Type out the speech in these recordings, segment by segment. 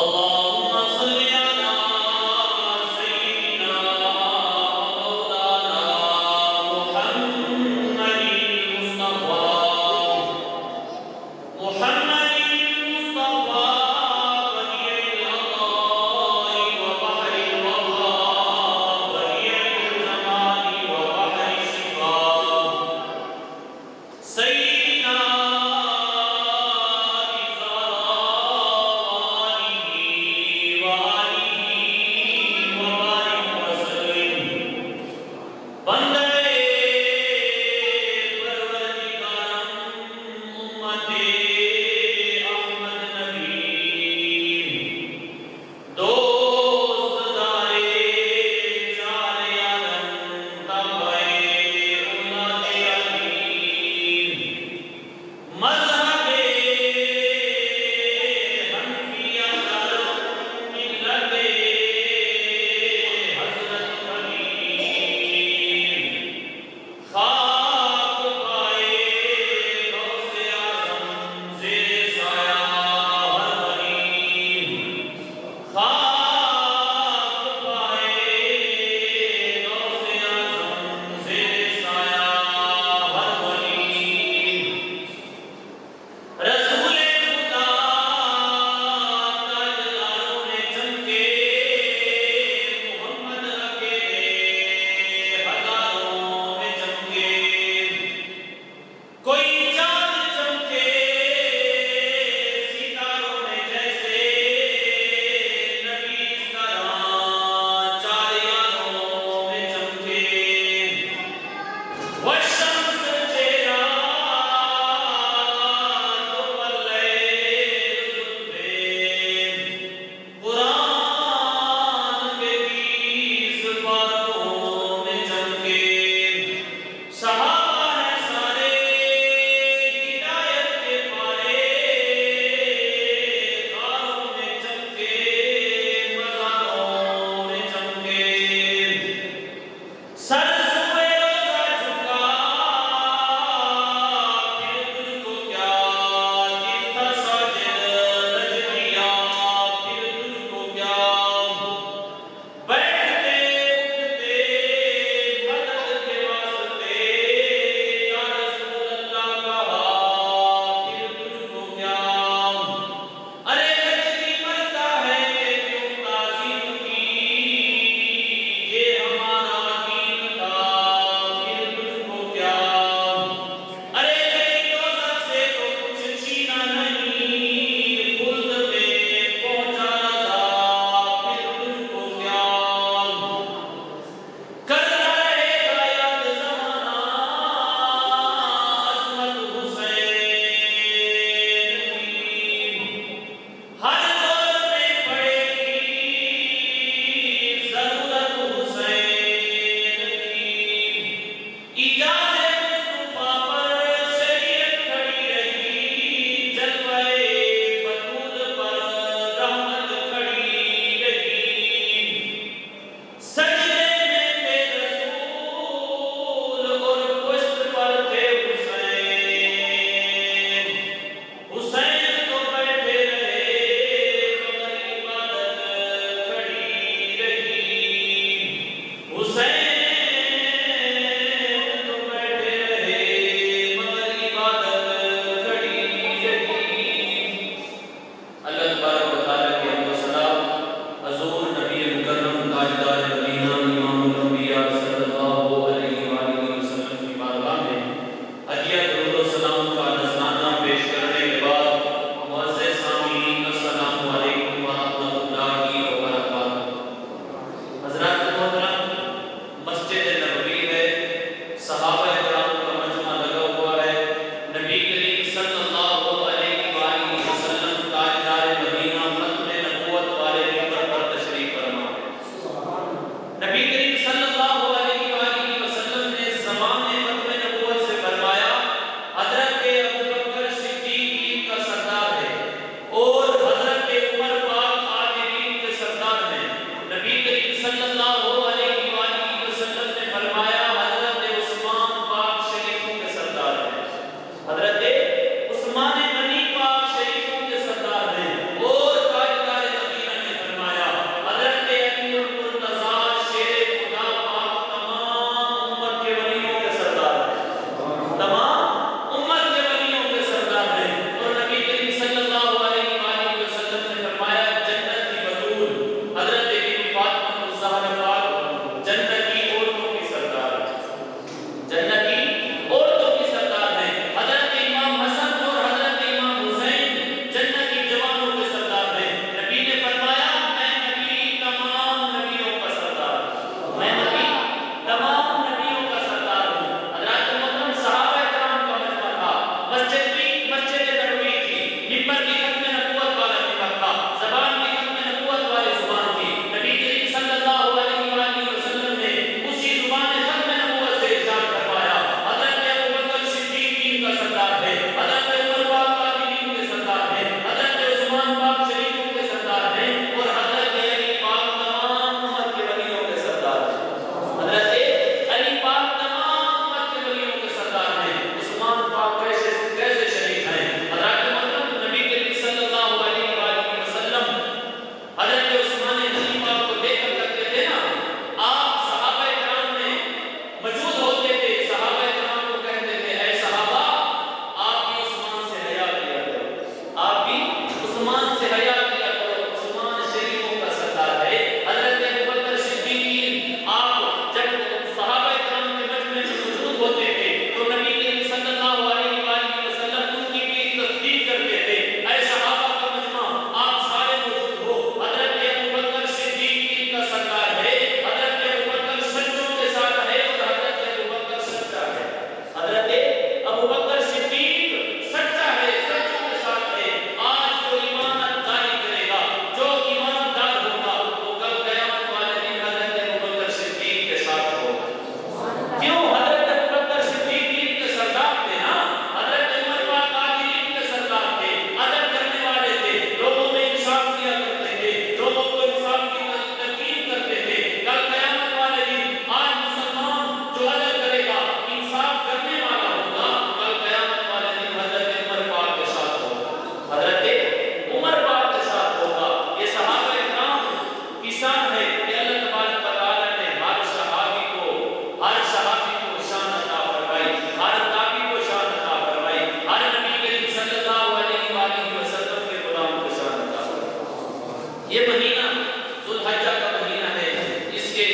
اللهم صل على سيدنا مولانا محمد المصطفى بديع العطاء وبحر الوفاء بديع الجمال وبحر الشفاء سيدنا بزواره مہینہ ذوالحجہ کا مہینہ ہے، اس کے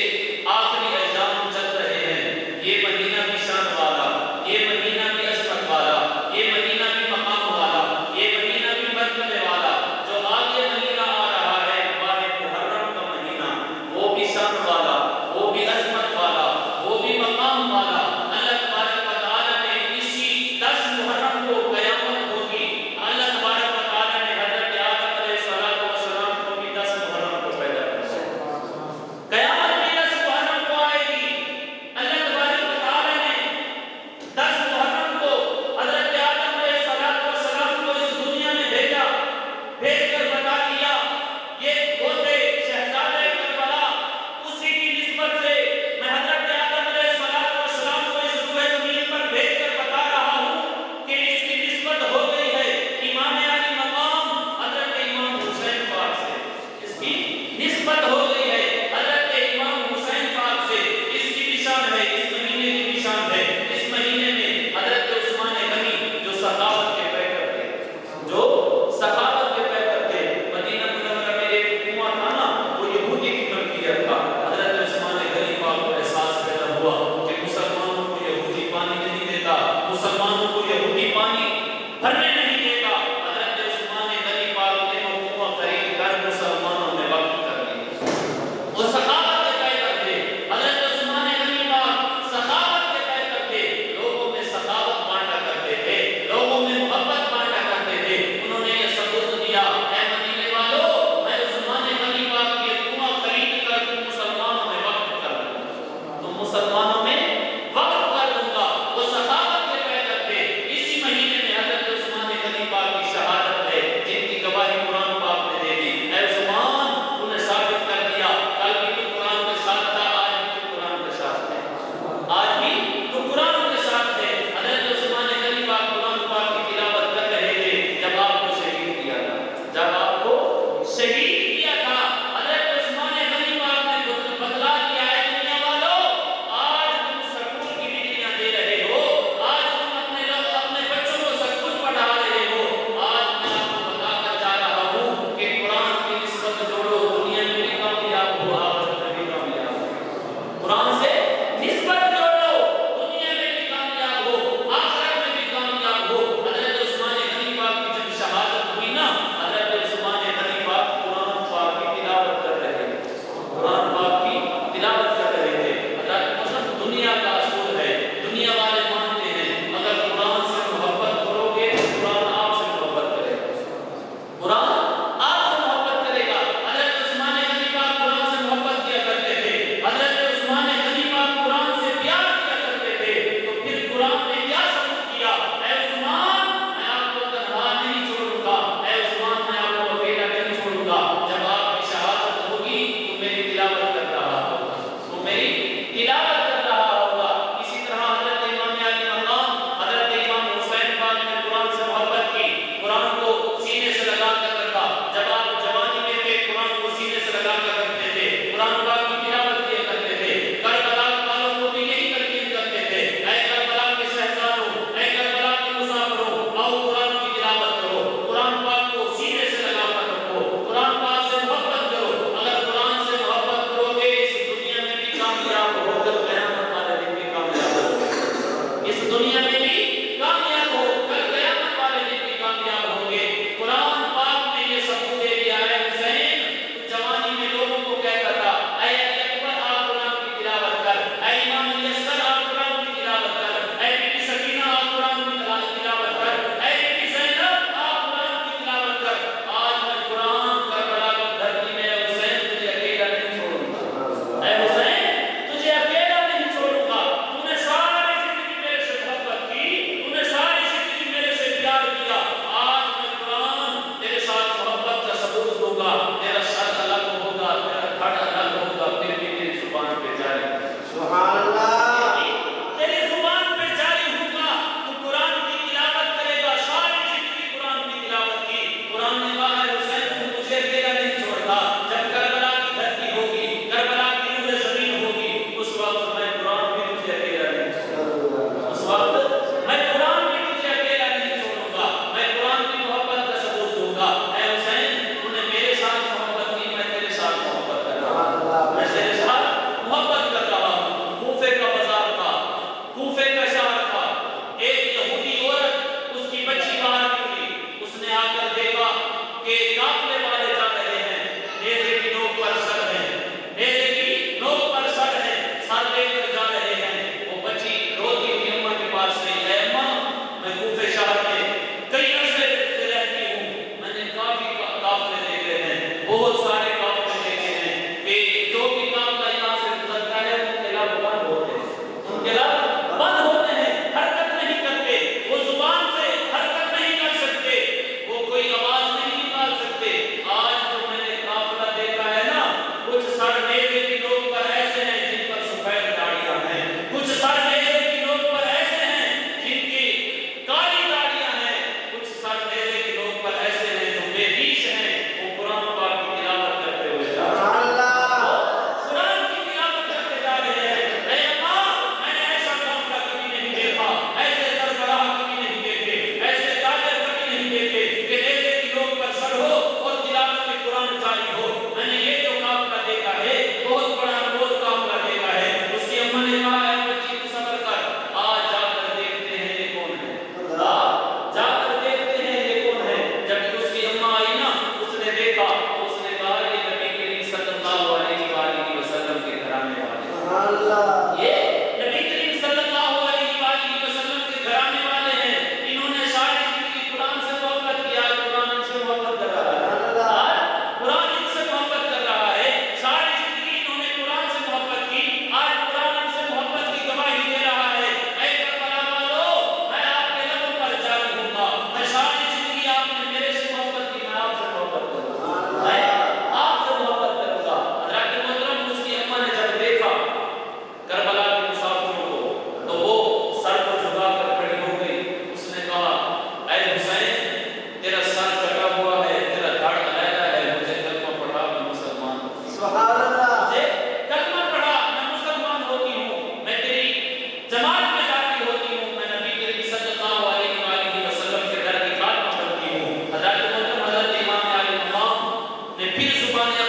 آخری ایام چل رہے ہیں، یہ مہینہ بھی شان والا، یہ مہینہ بھی عظمت والا، یہ مہینہ بھی مقام والا، یہ مہینہ بھی مرتبے والا، جو آگے مہینہ آ رہا ہے ماہ محرم کا مہینہ، وہ بھی شان والا، وہ بھی عظمت والا، وہ بھی مقام والا۔ اللہ تبارک و تعالیٰ نے اسی 10 محرم کو قیامت ہوگی، اللہ تبارک و تعالیٰ نے حضرت آدم علیہ السلام کو بھی 10 محرم کو پیدا کیا، قیامت بھی 10 محرم کو آئے گی۔ اللہ تبارک و تعالیٰ نے 10 محرم کو حضرت آدم علیہ السلام کو اس دنیا میں بھیجا، بھیج کر بتا دیا یہ ہوتے شہزادے کربلا، اسی کی نسبت سے میں حضرت آدم علیہ السلام کو اس روئے زمین پر بھیج کر بتا رہا ہوں کہ اس کی نسبت ہو گئی ہے امام علی مقام حضرت امام حسین پاک سے، اس کی نسبت ہو گئی ہے حضرت امام حسین پاک سے۔ اس کی نشان ہے، اس مہینے کی نشان ہے، اس مہینے میں حضرت عثمان غنی جو سخاوت کے پیکر تھے، جو سخاوت کے پیکر تھے، مدینہ منورہ میں ایک کنواں تھا نا، وہ یہودی کی ملکیت تھا۔ حضرت عثمان غنی پاک کو احساس پیدا ہوا کہ مسلمانوں کو یہودی پانی نہیں دیتا، مسلمانوں کو یہودی پانی بھرنے نہیں دیتا۔ حضرت عثمان غنی پاک نے وہ کنواں خرید کر مسلمانوں میں وقف کر دیا۔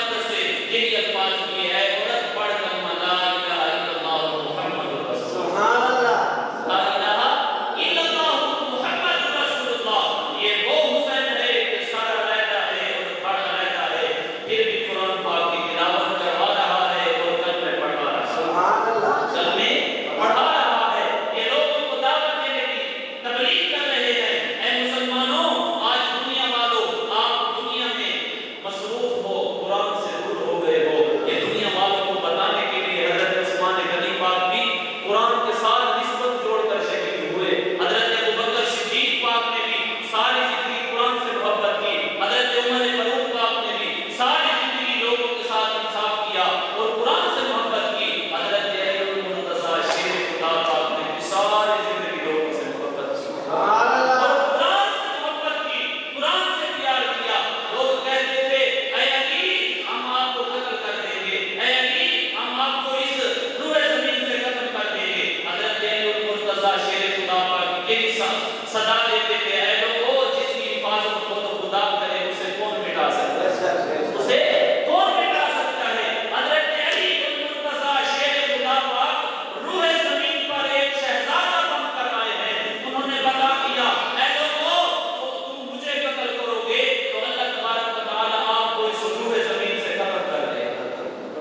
مقدس سے یہی الفاظ بھی ہے، عورت پڑھ کلمہ لا الہ الا اللہ محمد رسول اللہ، لا الہ الا اللہ محمد رسول اللہ۔ یہ وہ حسین ہے کہ سر علیحدہ ہے اور پڑھ علیحدہ ہے، پھر بھی قرآن پاک کی تلاوت کروا رہا ہے اور کلمے پڑھا رہا ہے، کلمے پڑھا رہا ہے۔ یہ لوگوں کو دعوت دینے کی تبلیغ کر رہے ہیں۔ اے مسلمانوں، آج دنیا والوں، آپ دنیا میں مصروف ہو، قرآن سے دور ہو گئے ہو۔ یہ دنیا والوں کو بتانے کے لیے حضرت عثمان غنی پاک بھی قرآن کے ساتھ نسبت جوڑ کر شہید ہوئے۔ حضرت ابوبکر صدیق پاک نے بھی ساری زندگی قرآن سے محبت کی۔ حضرت عمر فاروق پاک نے بھی ساری زندگی لوگوں کے ساتھ انصاف کیا اور قرآن سے محبت کی۔ حضرت علی المرتضیٰ شیر خدا پاک نے بھی ساری زندگی لوگوں سے محبت کی اور قرآن سے محبت کی، قرآن سے پیار کیا۔ لوگ کہتے تھے اے علی ہم آپ کو قتل کر دیں گے، اے علی ہم آپ کو اس روئے زمین سے ختم کر دیں گے۔ حضرت علی المرتضیٰ شیر خدا پاک یہی صدا دیتے تھے، اے لوگوں جس کی حفاظت کو تو خدا کرے اسے کون مٹا سکتا ہے، اسے کون مٹا سکتا ہے۔ حضرت علی المرتضیٰ شیر خدا پاک روئے زمین پر ایک شہزادہ بن کر آئے ہیں۔ انہوں نے بتا دیا اے لوگوں تم مجھے قتل کرو گے تو اللہ تبارک و تعالی آپ کو اس روئے زمین سے ختم کر دے گا،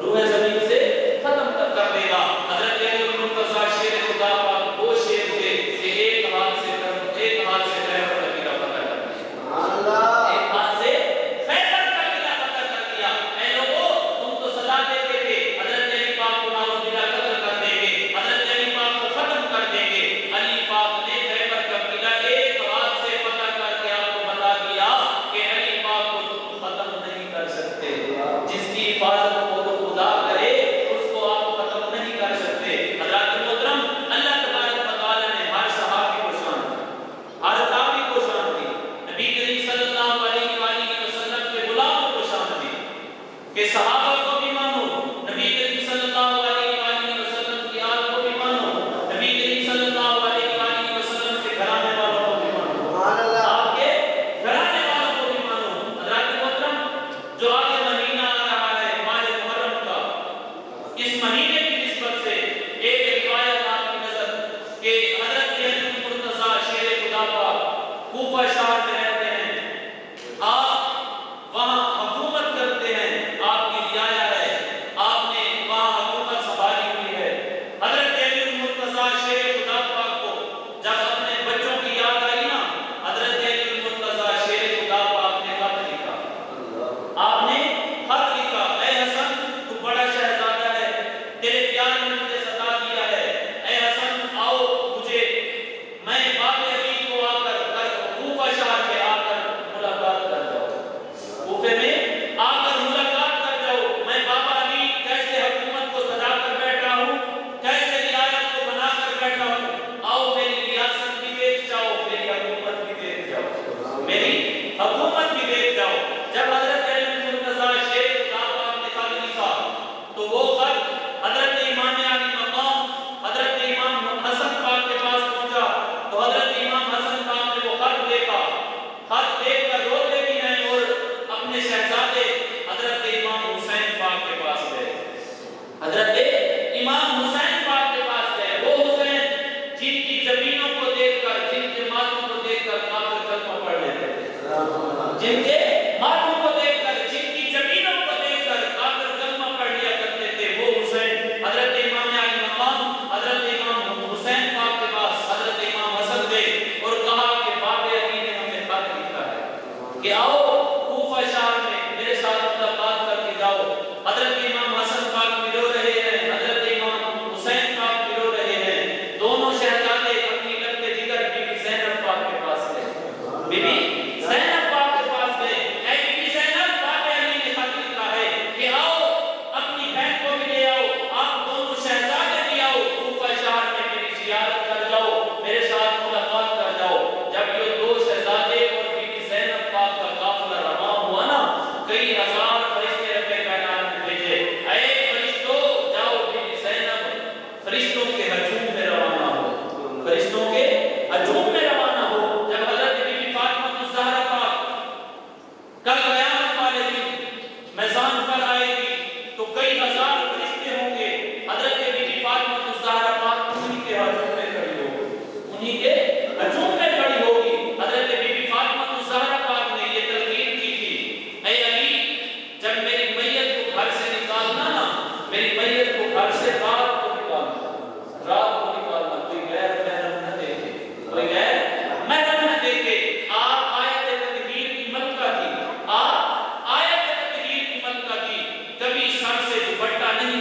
روئے زمین سے ختم کر دے گا۔ حضرت علی المرتضیٰ شیر خدا پاک وہ شیر تھے کہ ایک ہاتھ سے خیبر کا قلعہ فتح کر دیا، ایک ہاتھ سے خیبر کا قلعہ فتح کر دیا۔ اے لوگوں تم تو صدا دیتے تھے حضرت علی پاک کو نعوذ باللہ قتل کر دیں گے، حضرت علی پاک کو ختم کر دیں گے۔ علی پاک نے خیبر کا قلعہ ایک ہاتھ سے فتح کر کے آپ کو بتا دیا کہ علی پاک کو تم ختم نہیں کر سکتے، جس کی حفاظت کو تو خدا کرے اس کو آپ ختم نہیں کر سکتے۔ حضرات محترم، اللہ تبارک و تعالی نے ہر صحابی کو شان دی، ہر تابعی کو شان دی، نبی کریم صلی اللہ علیہ وآلہ وسلم کے غلاموں کو شان دی کہ صحابہ کو بھی مانو، نبی کریم صلی اللہ علیہ وآلہ وسلم کی آل کو بھی مانو، نبی کریم صلی اللہ علیہ وآلہ وسلم کے گھرانے والوں کو بھی مانو، آپ کے گھرانے والوں کو بھی مانو۔ حضرات محترم، جو آگے مہینہ آ رہا ہے ماہ محرم کا، اس مہینے کی نسبت سے ایک روایت آپ کی نظر کہ حضرت علی المرتضیٰ شیر خدا پاک کوفہ شہر میں رہتے ہیں، آپ وہاں حکومت کرتے ہیں، آپ کی رعایت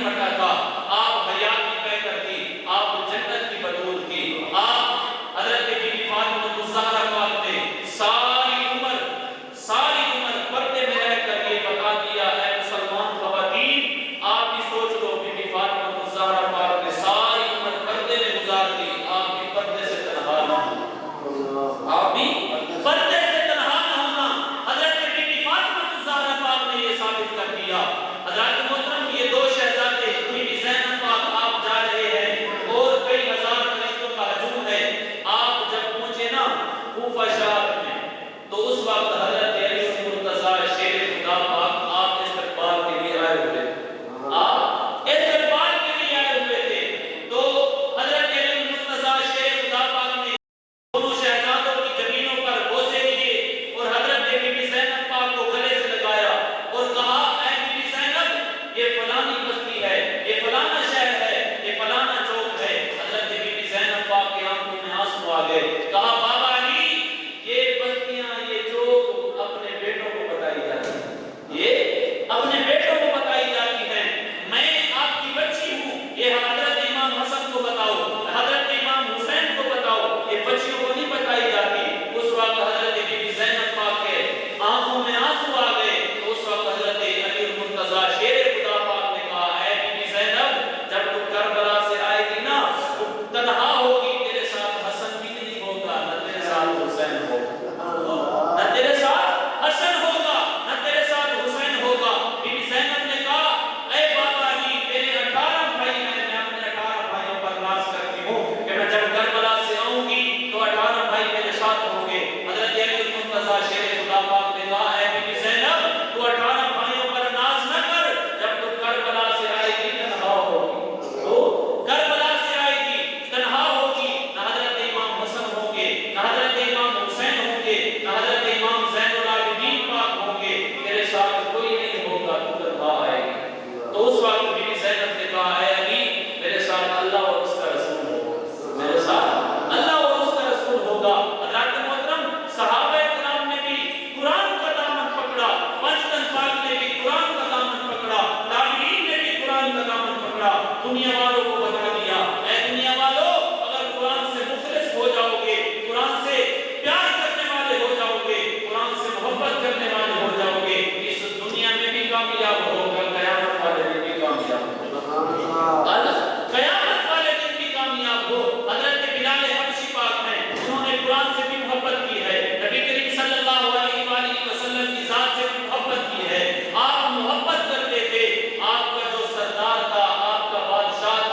نہیں ہٹا تھا. آپ حیا کی پیکر تھی, آپ جنت کی بطول تھی. آپ حضرت بی بی فاطمہ الزہرا پاک نے ساری عمر پردے میں رہ کر یہ بتا دیا ہے مسلمان خواتین, آپ بھی سوچ لو بی بی فاطمہ الزہرا پاک نے ساری عمر پردے میں گزار دی, آپ بھی پردے سے تنہا نہ ہونا, آپ بھی پردے سے تنہا نہ ہونا. حضرت بی بی فاطمہ الزہرا پاک نے یہ ثابت کر دیا. حضرات محترم, یہ دو شہزادے بی بی زینب پاک آپ جا رہے ہیں اور کئی ہزار فرشتوں کا ہجوم ہے. آپ جب پہنچے نا کوفہ شہر میں, تو اس وقت حضرت علی مرتضیٰ شیر خدا پاک آپ استقبال کے لیے آئے ہوئے تھے. آپ استقبال کے لیے آئے ہوئے تھے. تو حضرت علی مرتضیٰ شیر خدا پاک نے دونوں شہزادوں کی زمینوں پر بوسے کیے اور حضرت بی بی زینب پاک کو گلے سے لگایا اور کہا, اے بی بی زینب, یہ فلانی بستی ہے, یہ فلانا شہر ہے, یہ فلانا چوک ہے. حضرت بی بی زینب پاک کی آنکھوں میں آنسو آ گئے. کہا, بابا علی, یہ بستیاں, یہ چوک اپنے بیٹوں کو بتائی جاتی ہیں, یہ اپنے بیٹوں کو بتائی جاتی ہیں. میں آپ کی بچی ہوں, یہ حضرت امام حسن کو بتاؤ, حضرت امام حسین کو بتاؤ, یہ بچیوں کو نہیں بتائی جاتی. اس وقت حضرت بی بی زینب پاک کے آنکھوں میں آنسو آ گئے. تو اس وقت حضرت علی مرتضیٰ شیر خدا پاک نے کہا, اے بی بی زینب, جب تو کربلا سے آئے گی نا, تو تنہا ہوگی, تیرے ساتھ حسن بھی نہیں ہوگا, نہ تیرے ساتھ حسین ہوگا, نہ تیرے ساتھ حسن ہوگا, نہ تیرے ساتھ حسین ہوگا. بی بی زینب نے کہا, اے بابا علی, میرے 18 بھائی ہیں, میں اپنے 18 بھائیوں پر ناز کرتی ہوں کہ میں جب کربلا سے آؤں گی تو 18 بھائی میرے ساتھ ہوں گے. حضرت علی مرتضیٰ شیر خدا پاک نے کہا, اے بی بی زینب, تو 18 بھائیوں پر ناز نہ کر, جب تو کربلا سے آئے گی تنہا ہوگی, تو کربلا سے آئے گی تنہا ہوگی, نہ حضرت امام حسن ہوں گے, نہ حضرت امام حسین ہوں گے, نہ حضرت امام زین العابدین پاک ہوں گے, تیرے ساتھ کوئی نہیں ہوگا, تو تنہا آئے گی. تو اس وقت بی بی زینب نے کہا, اے علی, میرے ساتھ اللہ اور اس کا رسول ہوگا, میرے ساتھ اللہ اور اس کا رسول ہوگا. حضرات محترم, صحابہ کرام نے بھی قرآن کا دامن پکڑا, پنجتن پاک نے بھی قرآن کا دامن پکڑا, تابعین نے بھی قرآن کا دامن پکڑا, دنیا والوں کو بتا دیا, اے دنیا والوں, اگر قرآن سے مخلص ہو جاؤ گے, قرآن سے پیار کرنے والے ہو جاؤ گے, قرآن سے محبت کرنے والے ہو جاؤ گے, اس دنیا میں بھی کامیاب ہوگا, قیامت والے دن بھی کامیاب ہوگا, قیامت والے دن بھی کامیاب ہو. حضرت بلال حبشی پاک ہیں, انہوں نے قرآن سے بھی محبت کی ہے, نبی کریم صلی اللہ علیہ وآلہ وسلم کی ذات سے بھی محبت کی ہے. آپ محبت کرتے تھے, آپ کا جو سردار تھا, آپ کا بادشاہ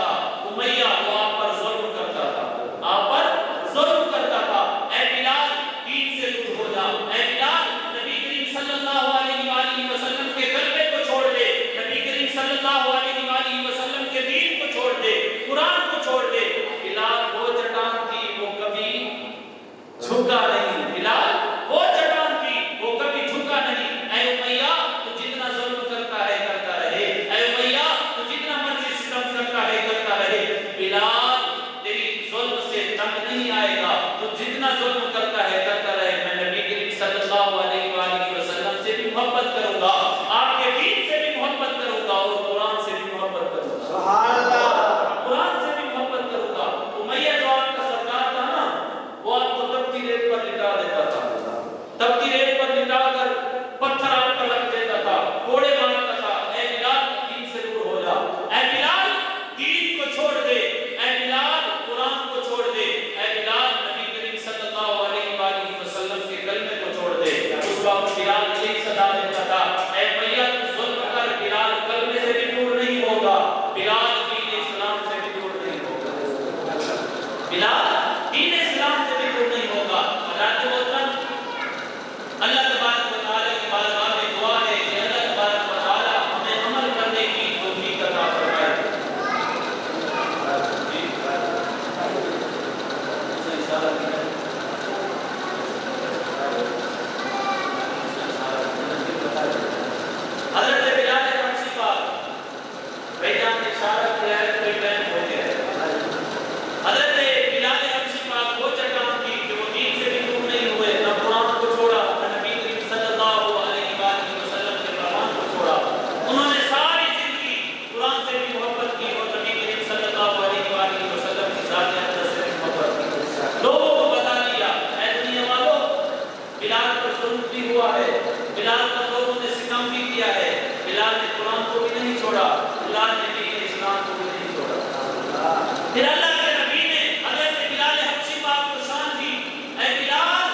کلام کو بھی نہیں چھوڑا، بلال نے دین اسلام کو بھی نہیں چھوڑا۔ پھر اللہ کے نبی نے حضرت بلال حبشی پاک کو شان دی، اے بلال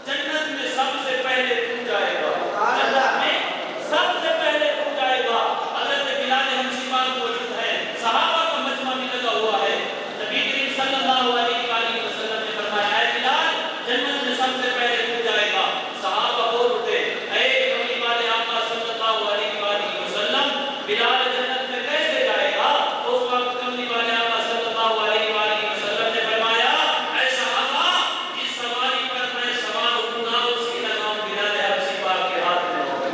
جنت میں سب سے پہلے تو جائے گا، جنت میں سب سے پہلے تو جائے گا۔ حضرت بلال حبشی پاک موجود ہے، صحابہ کا مجمع بھی لگا ہوا ہے، نبی کریم صلی اللہ علیہ وآلہ وسلم نے فرمایا اے بلال جنت میں سب سے پہلے تو جائے گا۔ صحابہ بول اٹھے اے کملی والے آقا صلی اللہ علیہ وآلہ وسلم بلال جنت میں کیسے جائے گا؟ اس وقت کملی والے آقا صلی اللہ علیہ وآلہ وسلم نے فرمایا اے صحابہ جس سواری پر میں سوار ہوں گا اس کی لگام بلال حبشی پاک کے ہاتھ میں ہوگی،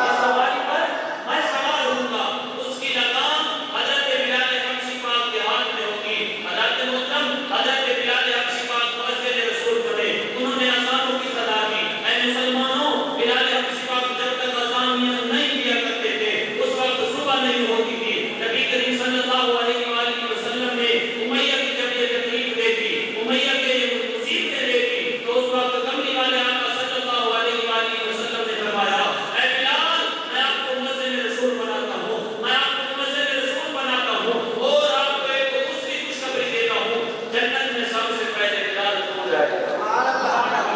جس سواری پر میں سوار ہوں گا اس کی لگام حضرت بلال حبشی پاک کے ہاتھ میں ہوگی۔ حضرت محترم حضرت بلال حبشی پاک مؤذن رسول بنے، انہوں نے اذانوں کی صدا دی۔ اے مسلمانوں بلال حبشی پاک جب تک اذان نہیں دیا کرتے تھے اس وقت صبح نہیں ہوتی تھی، نبی کریم صلی اللہ علیہ وآلہ وسلم نے امیہ کی جب یہ تکلیف دے دی، امیہ کے مصیبتیں دے دی، تو اس وقت کملی والے آقا صلی اللہ علیہ وآلہ وسلم نے فرمایا اے بلال میں آپ کو مؤذن رسول بناتا ہوں، میں آپ کو مؤذن رسول بناتا ہوں اور آپ کو ایک دوسری خوشخبری دیتا ہوں، جنت میں سب سے پہلے بلال تو جائے گا،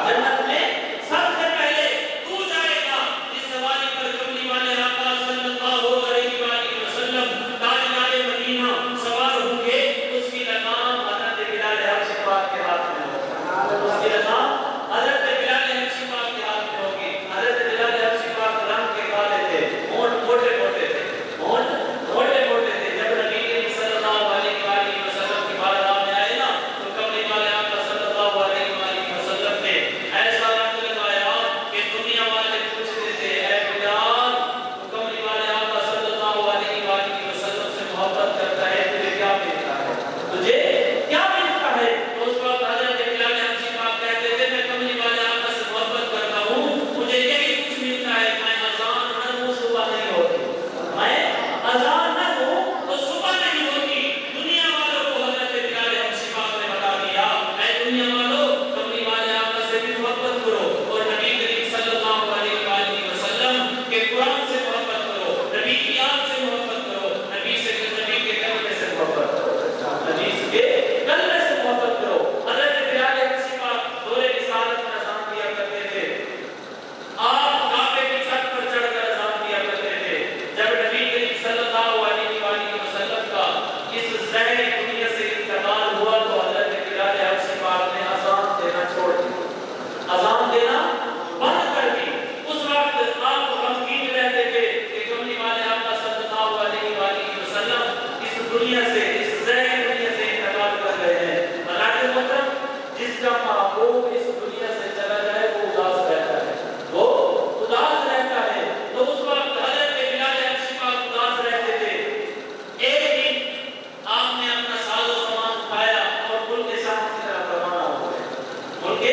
جنت میں سب سے پہلے تو جائے گا۔ اس سواری پر کملی والے آقا صلی اللہ علیہ وآلہ وسلم تاجدار مدینہ سوار ہوں گے، اس کی لگام حضرت بلال حبشی پاک کے ہاتھ میں ہوگی، اس کی لگام حضرت بلال حبشی پاک کے ہاتھ میں ہوگی۔ حضرت بلال حبشی پاک رنگ کے کالے تھے، ہونٹ موٹے موٹے تھے، ہونٹ موٹے موٹے تھے۔ جب نبی کریم صلی اللہ علیہ وآلہ وسلم کی بارگاہ میں آئے نا تو کملی والے آقا صلی اللہ علیہ وآلہ وسلم نے ایسا رنگ لگایا کہ دنیا والے پوچھتے تھے اے بلال تو کملی والے آقا صلی اللہ علیہ وآلہ وسلم سے محبت کرتا ہے، تجھے کیا ملتا ہے، تجھے کیا ملتا ہے؟ تو اس وقت حضرت بلال حبشی پاک کہتے تھے میں کملی والے آقا سے محبت کرتا ہوں، مجھے یہی کچھ ملتا ہے، میں اذان نہ دوں صبح نہیں ہوتی، میں اذان نہ دوں تو صبح نہیں ہوتی۔ دنیا والوں کو حضرت بلال حبشی پاک نے بتا دیا اے دنیا والوں کملی والے آقا سے بھی محبت کرو اور نبی کریم صلی اللہ علیہ وآلہ وسلم کے قرآن سے محبت کرو، نبی کی یاد سے محبت کرو، نبی کے کلمے سے محبت کرو، نبی کے کلمے سے محبت کرو۔ حضرت بلال حبشی پاک دور رسالت میں اذان دیا کرتے تھے، آپ کعبے کی چھت پر چڑھ کر اذان دیا کرتے تھے۔ جب نبی کریم صلی اللہ علیہ وآلہ وسلم کا اس زہری دنیا سے انتقال ہوا تو حضرت بلال حبشی پاک نے اذان دینا چھوڑ دیا، اذان دینا بند کر دی۔ اس وقت آپ غمگین رہتے تھے کہ کملی والے آقا صلی اللہ علیہ وآلہ وسلم اس دنیا سے اس زہری دنیا سے انتقال کر گئے ہیں۔ اللہ کے محترم جس کا محبوب اس دنیا سے چلا جائے وہ اداس رہتا ہے، وہ اداس رہتا ہے، تو اس وقت حضرت بلال حبشی پاک اداس رہتے تھے۔ ایک دن آپ نے اپنا ساز و سامان اٹھایا اور ملک شام کی طرف روانہ ہو گئے، ملک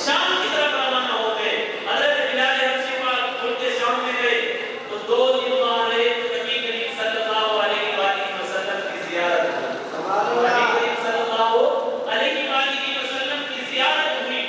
شام کی طرف روانہ ہو گئے۔ حضرت بلال حبشی پاک ملک شام میں گئے تو 2 دن وہاں رہے تو نبی کریم صلی اللہ علیہ وآلہ وسلم کی زیارت ہوئی، نبی کریم صلی اللہ علیہ وآلہ وسلم کی زیارت ہوئی۔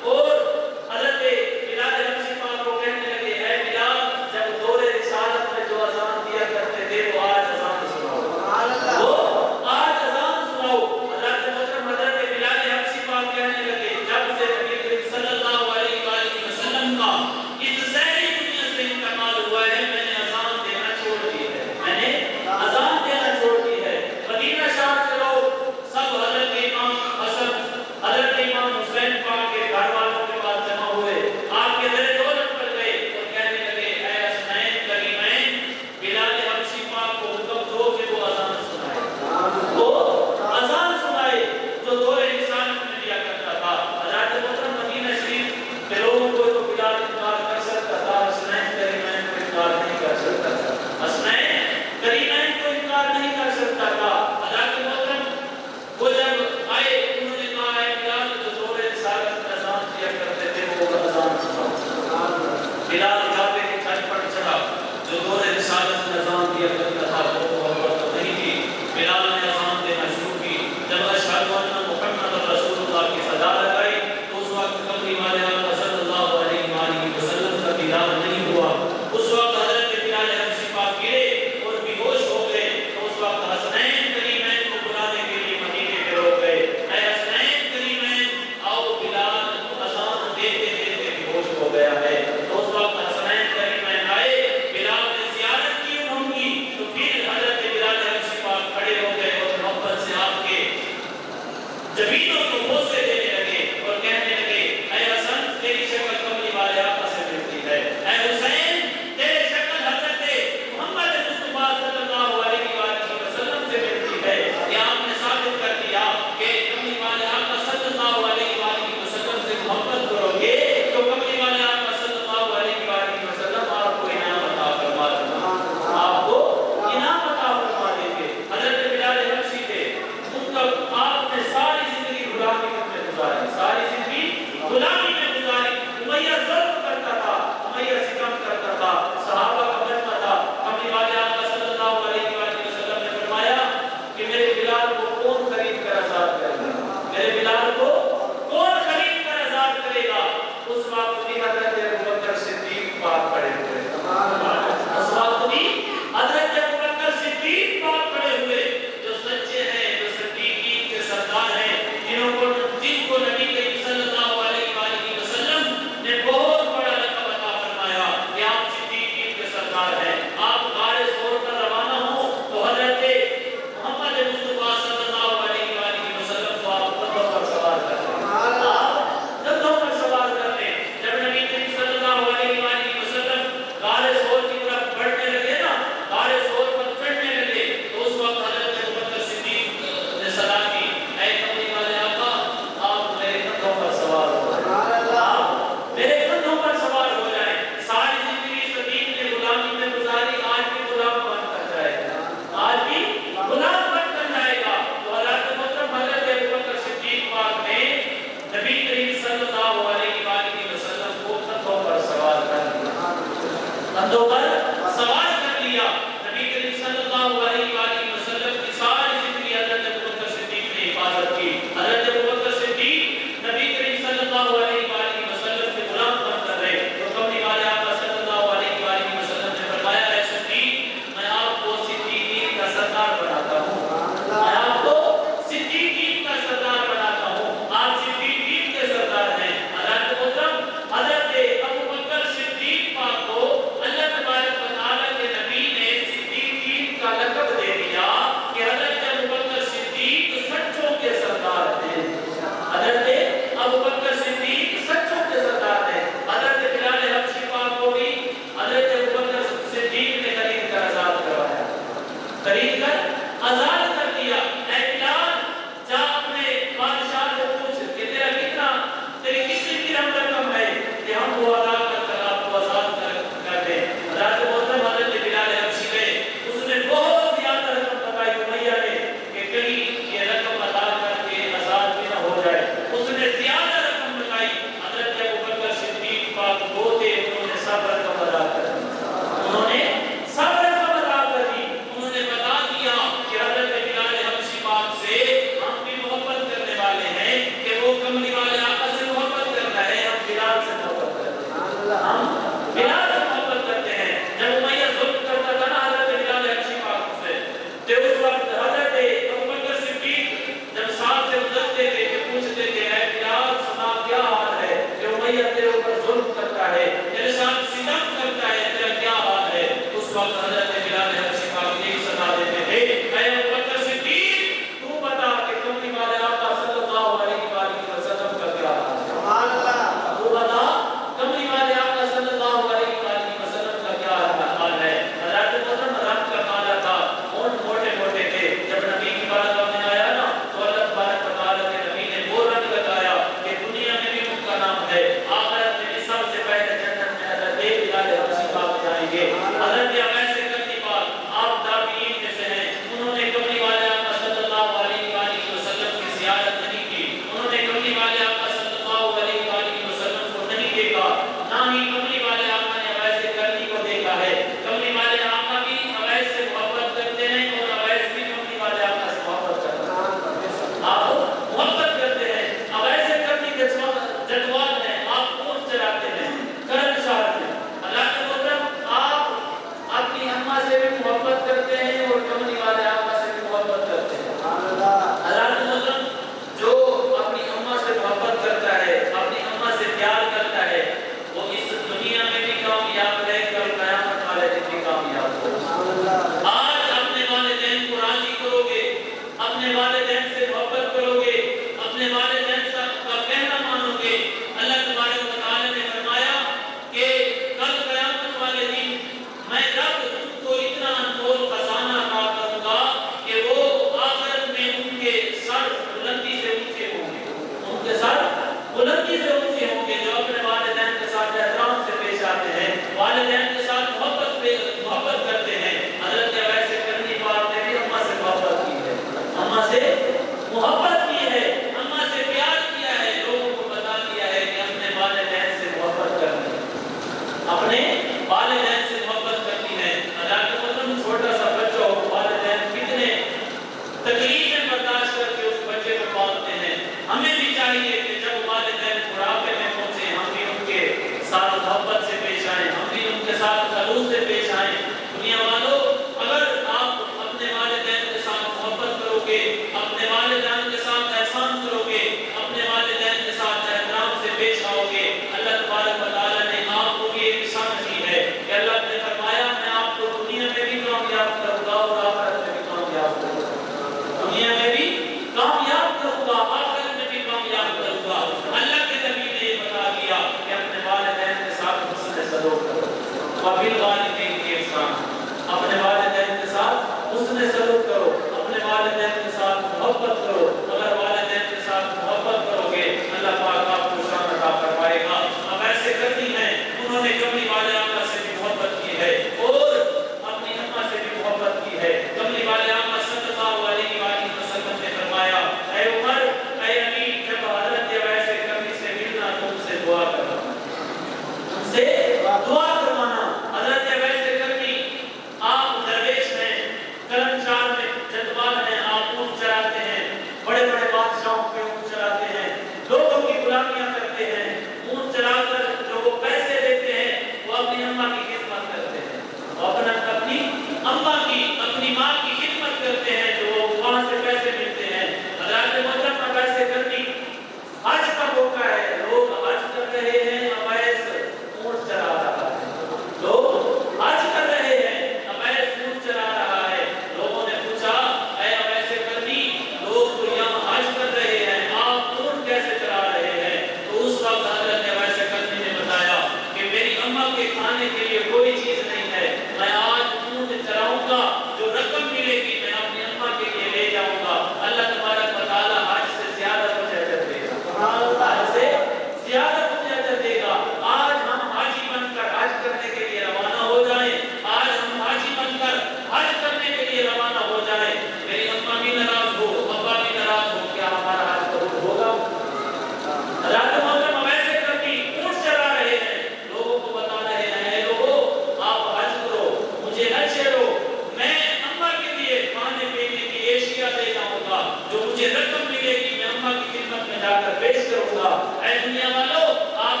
مجھے رقم ملے گی، میں اماں کی خدمت میں جا کر پیش کروں گا۔ اے دنیا والوں، آپ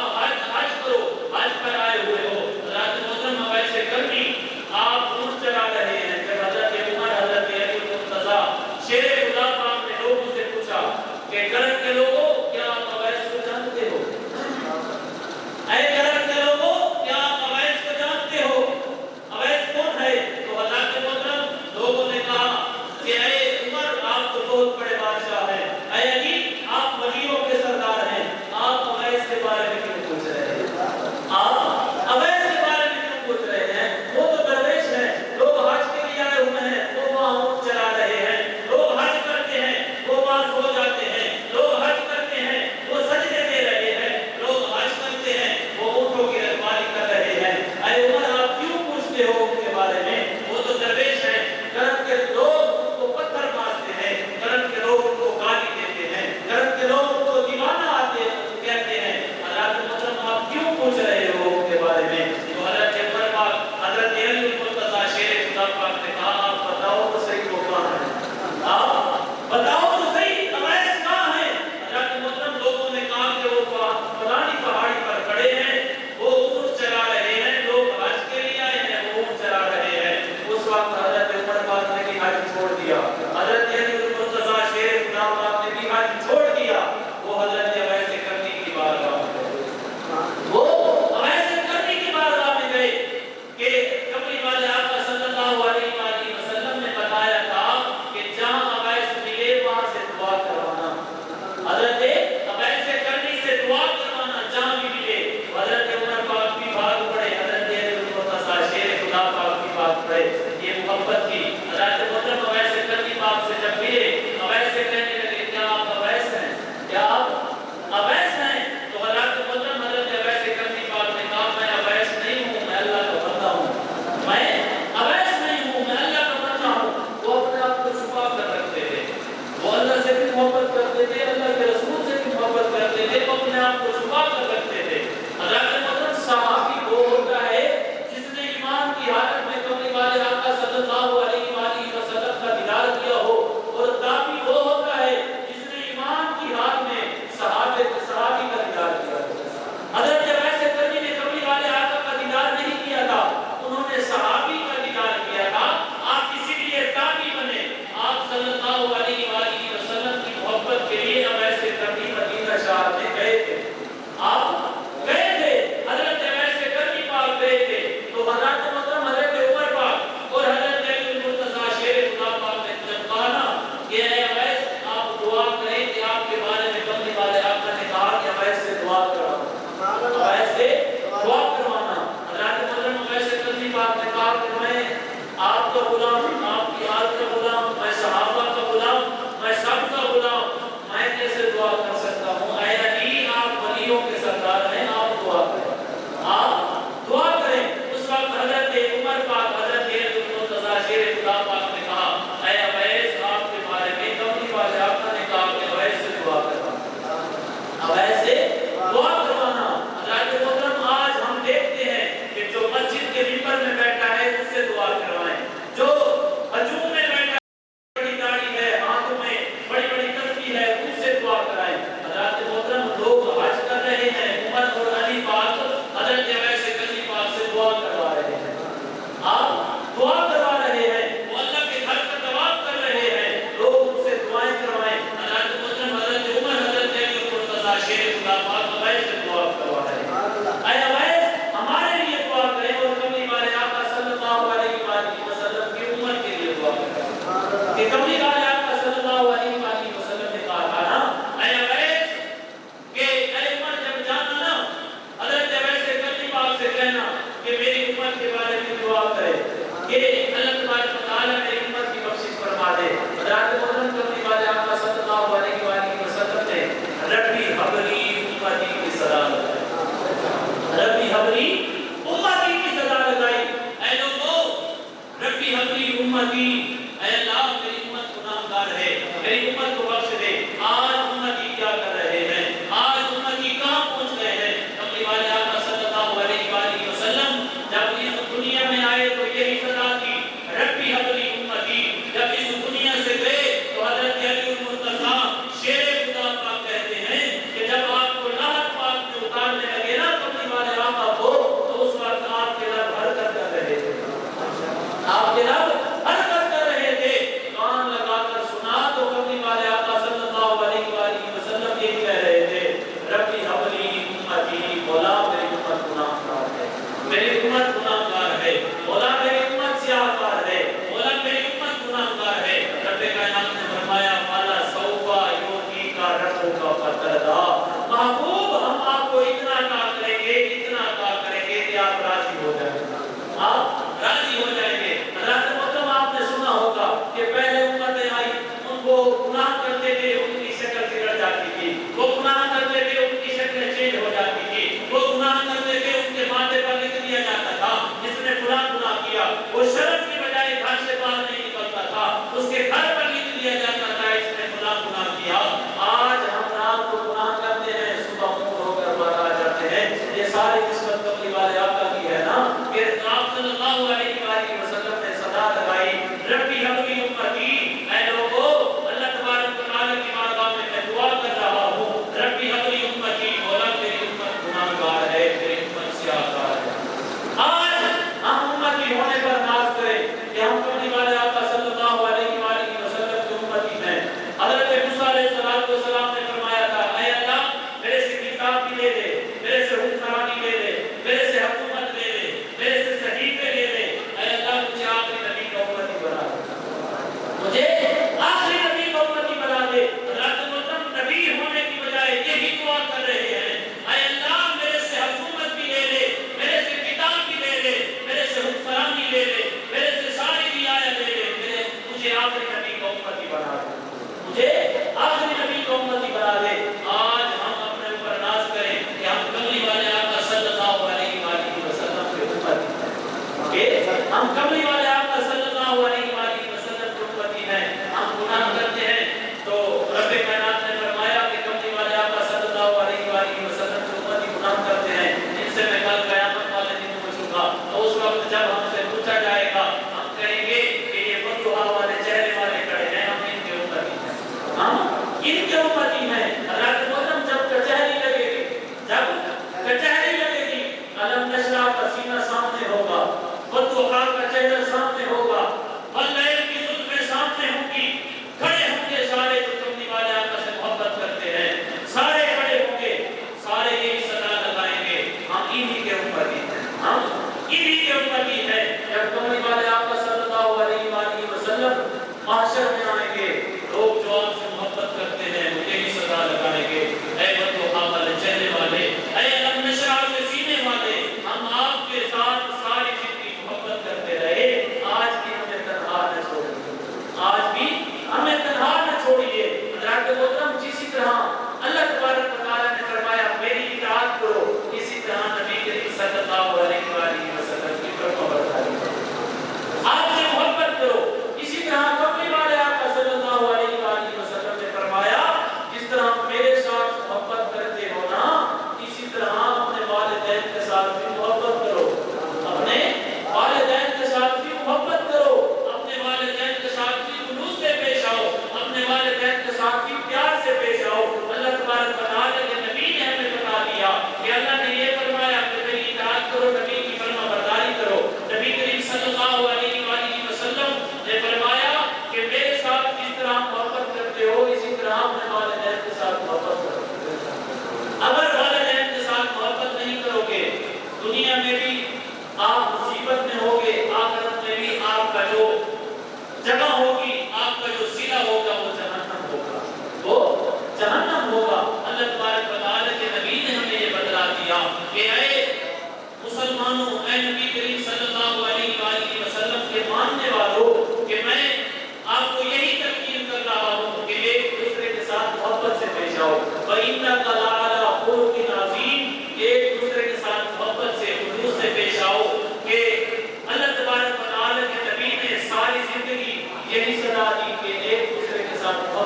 حج کرو، حج پر آئے ہوئے ہو۔ حضرات محترم اویس کرنی آپ اونٹ چلا رہے ہیں، جب حضرت عمر، حضرت علی مرتضیٰ شیر خدا پاک نے لوگوں سے پوچھا کہ کرن کے لوگوں کیا آپ اویس کو جانتے ہو؟ اے کرن کے لوگوں کیا آپ اویس کو جانتے ہو؟ اویس کون ہے؟ تو حضرت محترم لوگوں نے کہا کہ اے عمر آپ تو بہت بڑے بادشاہ ہیں، اے علی آپ ولیوں کے سردار ہیں، آپ اویس کے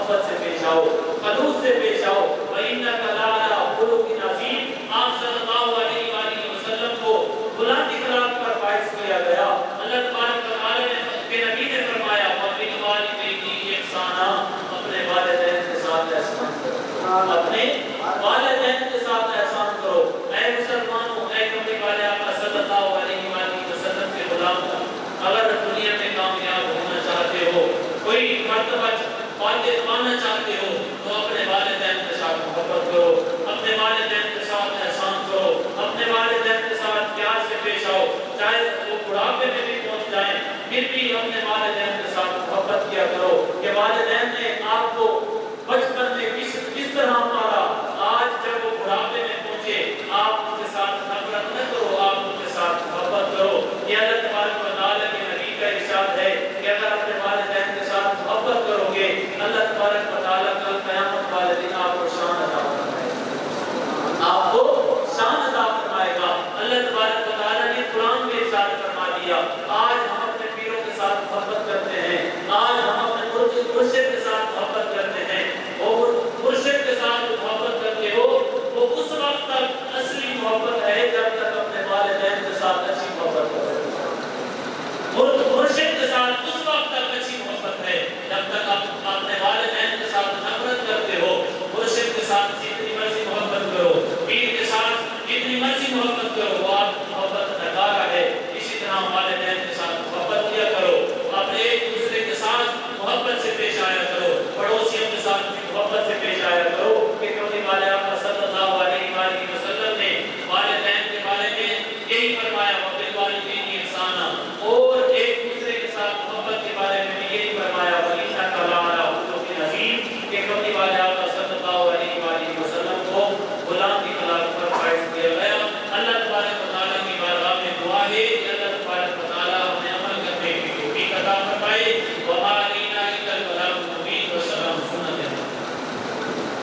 محبت سے پیش آؤ، خلوص سے پیش آؤ. وَإِنَّكَ لَعَلَىٰ خُلُقٍ عَظِيمٍ. آپ صلی اللہ علیہ وآلہ وسلم کو بلند اخلاق پر فائز کیا گیا. اللہ تبارک و تعالیٰ نے کے نبی نے فرمایا وَبِالْوَالِدَيْنِ إِحْسَانًا، اپنے والدین کے ساتھ احسان کرو، اپنے والدین کے ساتھ احسان کرو. اے مسلمانوں، اے کملی والے آقا صلی اللہ علیہ وآلہ وسلم کے غلام، اگر دنیا میں کامیاب ہونا چاہتے ہو، کوئی مرتبہ والد پانا چاہتے ہو، تو اپنے والدین کے ساتھ محبت کرو.